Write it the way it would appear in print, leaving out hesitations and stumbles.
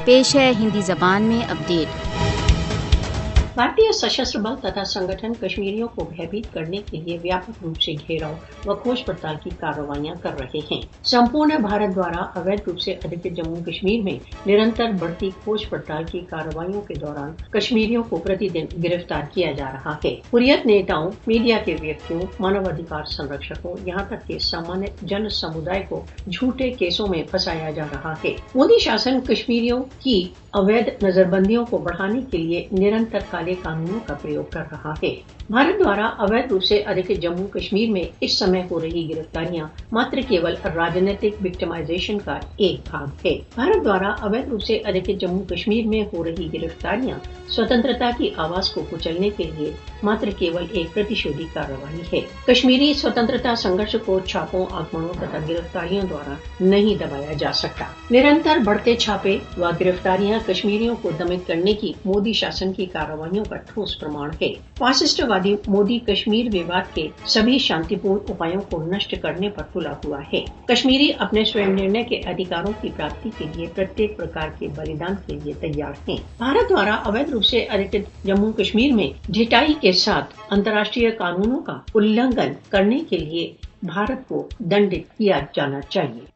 پیش ہے ہندی زبان میں اپڈیٹ۔ بھارتی سشستر بل تथा संगठन کشمیریوں کو بھयبھیت کرنے کے لیے व्यापक रूप से घेराव व खोज पड़ताल की कार्रवाइयां कर रहे हैं। संपूर्ण भारत द्वारा अवैध रूप से अधिकृत जम्मू कश्मीर में निरंतर बढ़ती खोज पड़ताल की कार्रवाइयों के दौरान कश्मीरियों को प्रतिदिन गिरफ्तार किया जा रहा है। हुर्रियत नेताओं, मीडिया के व्यक्तियों, मानवाधिकार संरक्षकों, यहाँ तक के सामान्य जन समुदाय को झूठे केसों में फंसाया जा रहा है। मोदी शासन कश्मीरियों की अवैध नजरबंदियों को बढ़ाने के लिए निरंतर काले कानूनों का प्रयोग कर रहा है। भारत द्वारा अवैध रूप से अधिकृत जम्मू कश्मीर में इस समय हो रही गिरफ्तारियां मात्र केवल राजनीतिक विक्टिमाइजेशन का एक भाग है। भारत द्वारा अवैध रूप से अधिकृत जम्मू कश्मीर में हो रही गिरफ्तारियां स्वतंत्रता की आवाज को कुचलने के लिए मात्र केवल एक प्रतिशोधी कार्रवाई है। कश्मीरी स्वतंत्रता संघर्ष को छापों, आक्रमणों तथा गिरफ्तारियों द्वारा नहीं दबाया जा सकता। निरंतर बढ़ते छापे व गिरफ्तारियां कश्मीरियों को दमित करने की मोदी शासन की कार्रवाइयों का ठोस प्रमाण है। फासिस्टवादी मोदी कश्मीर विवाद के सभी शांतिपूर्ण उपायों को नष्ट करने पर तुला हुआ है। कश्मीरी अपने स्वयं निर्णय के अधिकारों की प्राप्ति के लिए प्रत्येक प्रकार के बलिदान के लिए तैयार हैं। भारत द्वारा अवैध रूप से अधिकृत जम्मू कश्मीर में ढिठाई के साथ अंतर्राष्ट्रीय कानूनों का उल्लंघन करने के लिए भारत को दंडित किया जाना चाहिए।